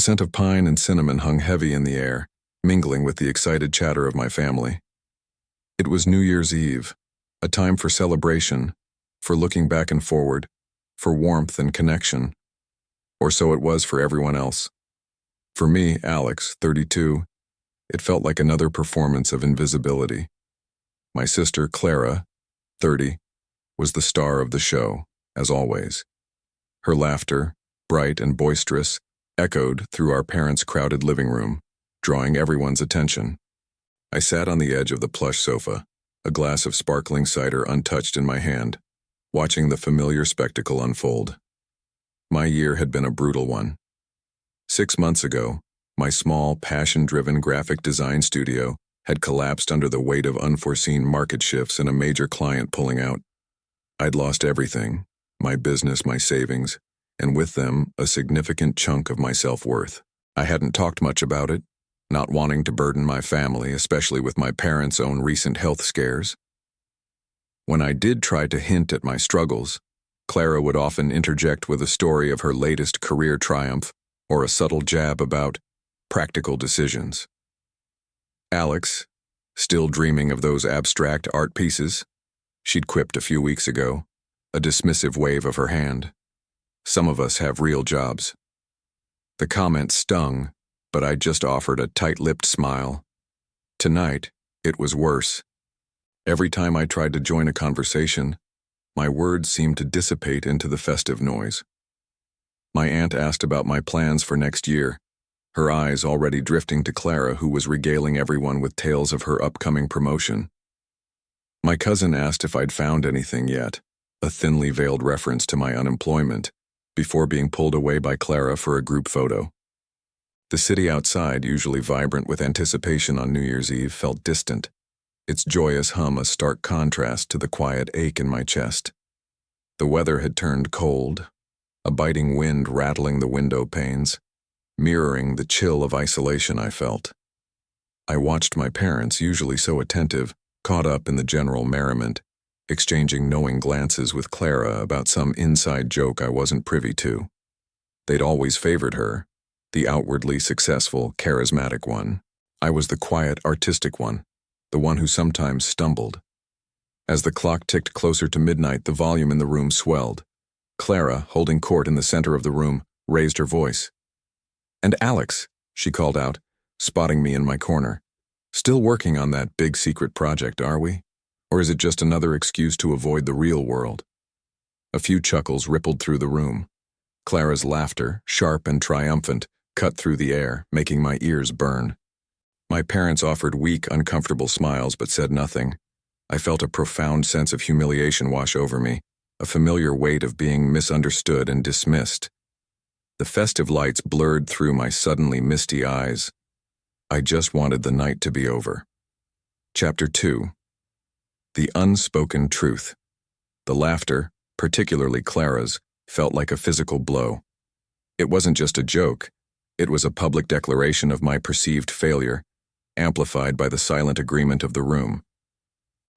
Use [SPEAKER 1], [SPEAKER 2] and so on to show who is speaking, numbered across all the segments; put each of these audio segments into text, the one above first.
[SPEAKER 1] scent of pine and cinnamon hung heavy in the air, mingling with the excited chatter of my family. It was New Year's Eve, a time for celebration, for looking back and forward, for warmth and connection. Or so it was for everyone else. For me, Alex, 32, it felt like another performance of invisibility. My sister, Clara, 30, was the star of the show, as always. Her laughter, bright and boisterous, echoed through our parents' crowded living room, drawing everyone's attention. I sat on the edge of the plush sofa, a glass of sparkling cider untouched in my hand, watching the familiar spectacle unfold. My year had been a brutal one. 6 months ago, my small, passion-driven graphic design studio had collapsed under the weight of unforeseen market shifts and a major client pulling out. I'd lost everything, my business, my savings, and with them, a significant chunk of my self-worth. I hadn't talked much about it, not wanting to burden my family, especially with my parents' own recent health scares. When I did try to hint at my struggles, Clara would often interject with a story of her latest career triumph or a subtle jab about practical decisions. Alex, still dreaming of those abstract art pieces, she'd quipped a few weeks ago, a dismissive wave of her hand. Some of us have real jobs. The comment stung, but I just offered a tight-lipped smile. Tonight, it was worse. Every time I tried to join a conversation, my words seemed to dissipate into the festive noise. My aunt asked about my plans for next year, her eyes already drifting to Clara, who was regaling everyone with tales of her upcoming promotion. My cousin asked if I'd found anything yet, a thinly veiled reference to my unemployment, before being pulled away by Clara for a group photo. The city outside, usually vibrant with anticipation on New Year's Eve, felt distant, its joyous hum a stark contrast to the quiet ache in my chest. The weather had turned cold, a biting wind rattling the window panes, mirroring the chill of isolation I felt. I watched my parents, usually so attentive, caught up in the general merriment, exchanging knowing glances with Clara about some inside joke I wasn't privy to. They'd always favored her, the outwardly successful, charismatic one. I was the quiet, artistic one, the one who sometimes stumbled. As the clock ticked closer to midnight, the volume in the room swelled. Clara, holding court in the center of the room, raised her voice. "And Alex," she called out, spotting me in my corner. "Still working on that big secret project, are we? Or is it just another excuse to avoid the real world?" A few chuckles rippled through the room. Clara's laughter, sharp and triumphant, cut through the air, making my ears burn. My parents offered weak, uncomfortable smiles but said nothing. I felt a profound sense of humiliation wash over me, a familiar weight of being misunderstood and dismissed. The festive lights blurred through my suddenly misty eyes. I just wanted the night to be over. Chapter 2. The unspoken truth. The laughter, particularly Clara's, felt like a physical blow. It wasn't just a joke. It was a public declaration of my perceived failure, amplified by the silent agreement of the room.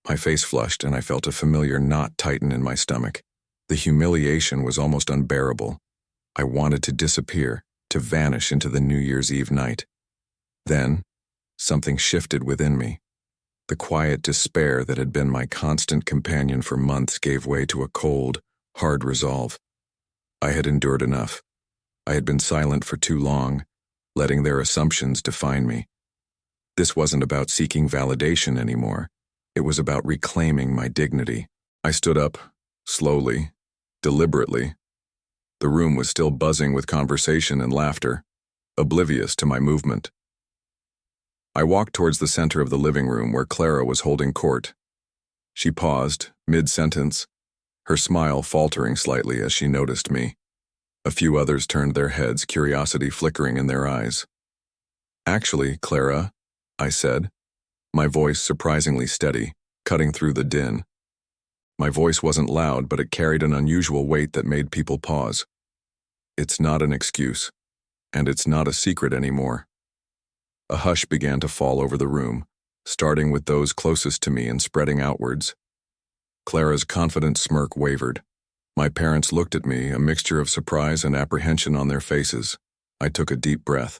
[SPEAKER 1] My face flushed and I felt a familiar knot tighten in my stomach. The humiliation was almost unbearable. I wanted to disappear, to vanish into the New Year's Eve night. Then, something shifted within me. The quiet despair that had been my constant companion for months gave way to a cold, hard resolve. I had endured enough. I had been silent for too long, letting their assumptions define me. This wasn't about seeking validation anymore. It was about reclaiming my dignity. I stood up, slowly, deliberately. The room was still buzzing with conversation and laughter, oblivious to my movement. I walked towards the center of the living room where Clara was holding court. She paused, mid-sentence, her smile faltering slightly as she noticed me. A few others turned their heads, curiosity flickering in their eyes. "Actually, Clara," I said, my voice surprisingly steady, cutting through the din. My voice wasn't loud, but it carried an unusual weight that made people pause. "It's not an excuse, and it's not a secret anymore." A hush began to fall over the room, starting with those closest to me and spreading outwards. Clara's confident smirk wavered. My parents looked at me, a mixture of surprise and apprehension on their faces. I took a deep breath.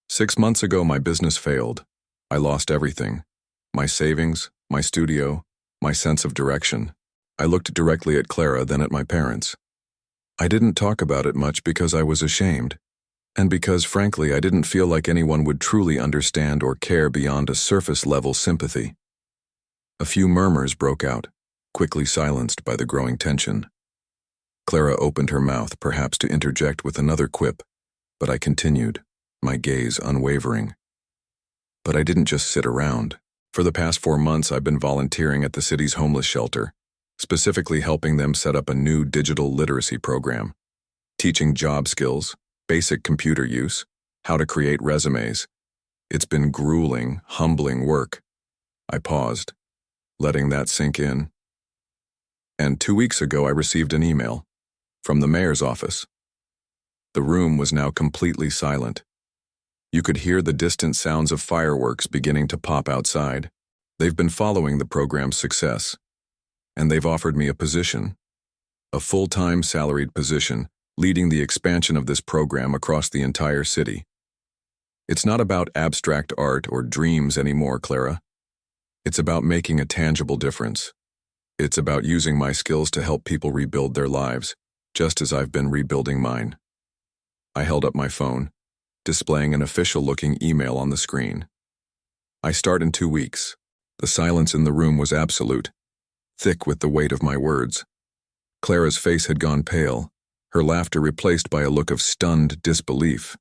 [SPEAKER 1] 6 months ago, my business failed. I lost everything. My savings, my studio, my sense of direction. I looked directly at Clara, then at my parents. I didn't talk about it much because I was ashamed, and because, frankly, I didn't feel like anyone would truly understand or care beyond a surface-level sympathy. A few murmurs broke out, quickly silenced by the growing tension. Clara opened her mouth, perhaps to interject with another quip, but I continued, my gaze unwavering. But I didn't just sit around. For the past 4 months, I've been volunteering at the city's homeless shelter, specifically helping them set up a new digital literacy program, teaching job skills, basic computer use, how to create resumes. It's been grueling, humbling work. I paused, letting that sink in. And 2 weeks ago, I received an email from the mayor's office. The room was now completely silent. You could hear the distant sounds of fireworks beginning to pop outside. They've been following the program's success, and they've offered me a position, a full-time salaried position, leading the expansion of this program across the entire city. It's not about abstract art or dreams anymore, Clara. It's about making a tangible difference. It's about using my skills to help people rebuild their lives, just as I've been rebuilding mine. I held up my phone, displaying an official-looking email on the screen. I start in 2 weeks. The silence in the room was absolute, thick with the weight of my words. Clara's face had gone pale, her laughter replaced by a look of stunned disbelief.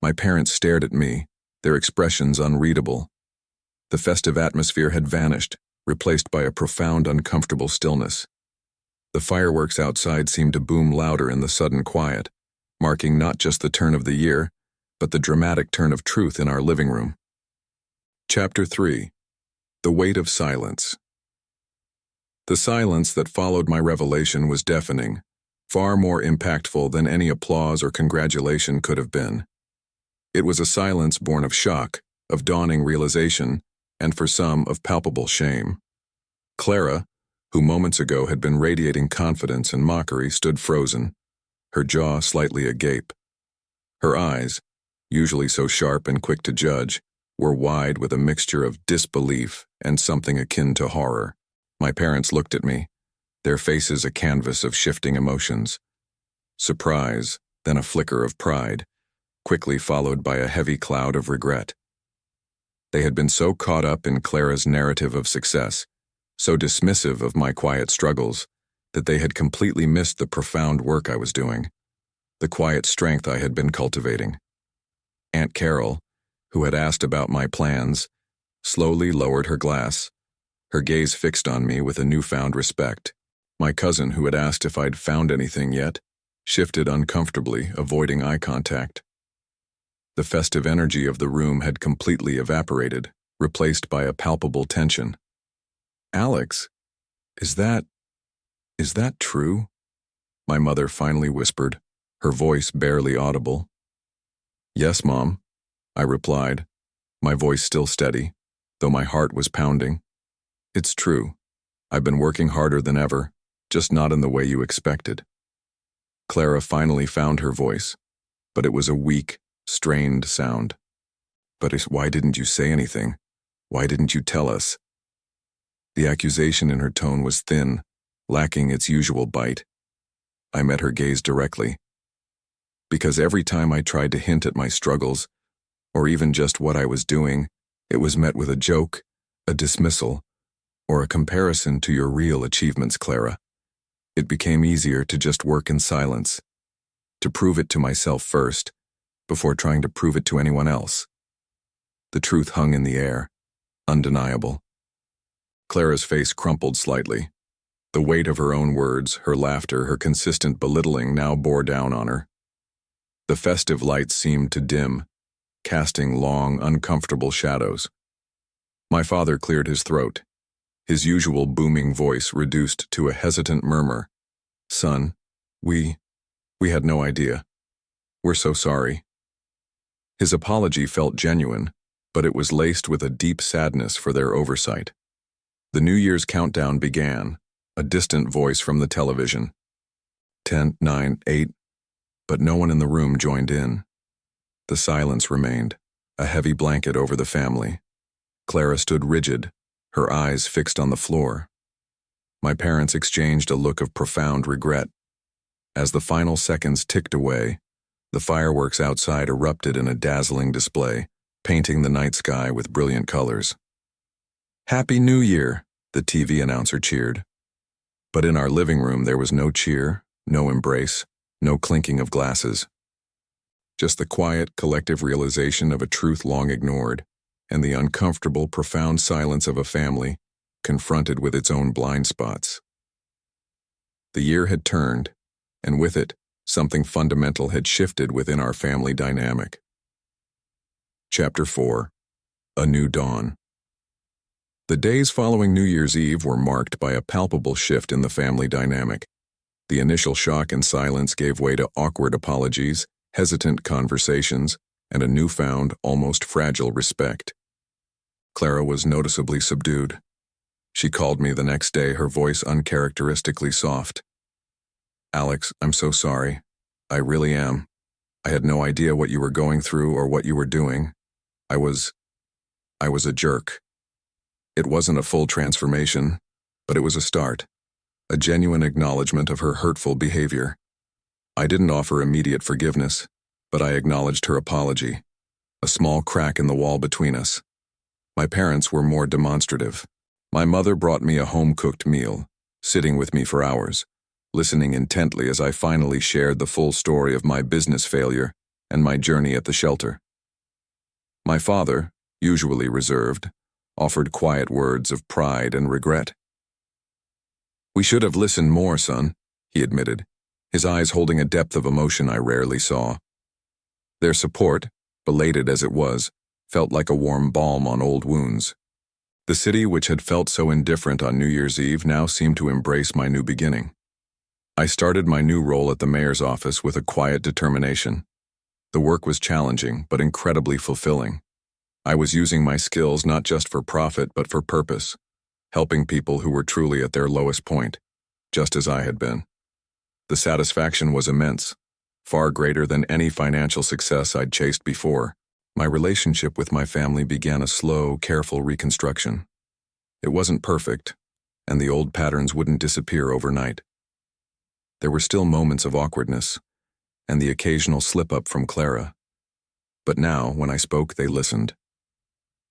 [SPEAKER 1] My parents stared at me, their expressions unreadable. The festive atmosphere had vanished, replaced by a profound, uncomfortable stillness. The fireworks outside seemed to boom louder in the sudden quiet, marking not just the turn of the year, but the dramatic turn of truth in our living room. Chapter 3. The Weight of Silence. The silence that followed my revelation was deafening, far more impactful than any applause or congratulation could have been. It was a silence born of shock, of dawning realization, and for some, of palpable shame. Clara, who moments ago had been radiating confidence and mockery, stood frozen, her jaw slightly agape. Her eyes, usually so sharp and quick to judge, were wide with a mixture of disbelief and something akin to horror. My parents looked at me, their faces a canvas of shifting emotions. Surprise, then a flicker of pride, quickly followed by a heavy cloud of regret. They had been so caught up in Clara's narrative of success, so dismissive of my quiet struggles, that they had completely missed the profound work I was doing, the quiet strength I had been cultivating. Aunt Carol, who had asked about my plans, slowly lowered her glass, her gaze fixed on me with a newfound respect. My cousin, who had asked if I'd found anything yet, shifted uncomfortably, avoiding eye contact. The festive energy of the room had completely evaporated, replaced by a palpable tension. "Alex, is that true?" My mother finally whispered, her voice barely audible. "Yes, Mom," I replied, my voice still steady, though my heart was pounding. "It's true. I've been working harder than ever, just not in the way you expected." Clara finally found her voice, but it was a weak, strained sound. "But why didn't you say anything? Why didn't you tell us?" The accusation in her tone was thin, lacking its usual bite. I met her gaze directly. Because every time I tried to hint at my struggles, or even just what I was doing, it was met with a joke, a dismissal, or a comparison to your real achievements, Clara. It became easier to just work in silence, to prove it to myself first, before trying to prove it to anyone else. The truth hung in the air, undeniable. Clara's face crumpled slightly. The weight of her own words, her laughter, her consistent belittling now bore down on her. The festive lights seemed to dim, casting long, uncomfortable shadows. My father cleared his throat, his usual booming voice reduced to a hesitant murmur. "Son, we had no idea. We're so sorry." His apology felt genuine, but it was laced with a deep sadness for their oversight. The New Year's countdown began, a distant voice from the television. 10, 9, 8, but no one in the room joined in. The silence remained, a heavy blanket over the family. Clara stood rigid, her eyes fixed on the floor. My parents exchanged a look of profound regret. As the final seconds ticked away, the fireworks outside erupted in a dazzling display, painting the night sky with brilliant colors. "Happy New Year," the TV announcer cheered. But in our living room there was no cheer, no embrace, no clinking of glasses. Just the quiet, collective realization of a truth long ignored, and the uncomfortable, profound silence of a family confronted with its own blind spots. The year had turned, and with it, something fundamental had shifted within our family dynamic. Chapter 4. A New Dawn. The days following New Year's Eve were marked by a palpable shift in the family dynamic. The initial shock and silence gave way to awkward apologies, hesitant conversations, and a newfound, almost fragile respect. Clara was noticeably subdued. She called me the next day, her voice uncharacteristically soft. "Alex, I'm so sorry. I really am. I had no idea what you were going through or what you were doing. I was a jerk." It wasn't a full transformation, but it was a start, a genuine acknowledgement of her hurtful behavior. I didn't offer immediate forgiveness, but I acknowledged her apology, a small crack in the wall between us. My parents were more demonstrative. My mother brought me a home-cooked meal, sitting with me for hours, listening intently as I finally shared the full story of my business failure and my journey at the shelter. My father, usually reserved, offered quiet words of pride and regret. "We should have listened more, son," he admitted, his eyes holding a depth of emotion I rarely saw. Their support, belated as it was, felt like a warm balm on old wounds. The city, which had felt so indifferent on New Year's Eve, now seemed to embrace my new beginning. I started my new role at the mayor's office with a quiet determination. The work was challenging, but incredibly fulfilling. I was using my skills not just for profit, but for purpose, helping people who were truly at their lowest point, just as I had been. The satisfaction was immense, far greater than any financial success I'd chased before. My relationship with my family began a slow, careful reconstruction. It wasn't perfect, and the old patterns wouldn't disappear overnight. There were still moments of awkwardness, and the occasional slip-up from Clara. But now, when I spoke, they listened.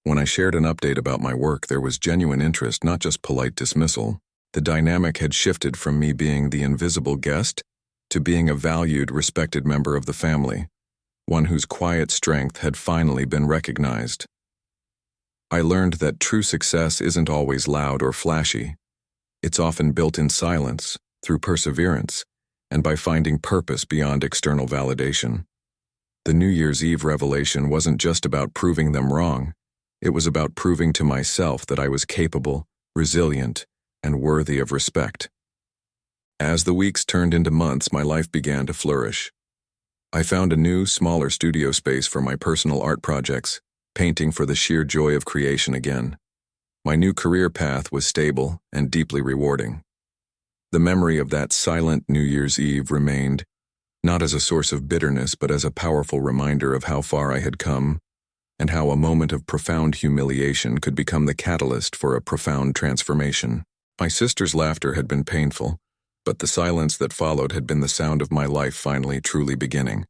[SPEAKER 1] When I shared an update about my work, there was genuine interest, not just polite dismissal. The dynamic had shifted from me being the invisible guest to being a valued, respected member of the family, one whose quiet strength had finally been recognized. I learned that true success isn't always loud or flashy. It's often built in silence, through perseverance, and by finding purpose beyond external validation. The New Year's Eve revelation wasn't just about proving them wrong. It was about proving to myself that I was capable, resilient, and worthy of respect. As the weeks turned into months, my life began to flourish. I found a new, smaller studio space for my personal art projects, painting for the sheer joy of creation again. My new career path was stable and deeply rewarding. The memory of that silent New Year's Eve remained, not as a source of bitterness, but as a powerful reminder of how far I had come, and how a moment of profound humiliation could become the catalyst for a profound transformation. My sister's laughter had been painful, but the silence that followed had been the sound of my life finally truly beginning.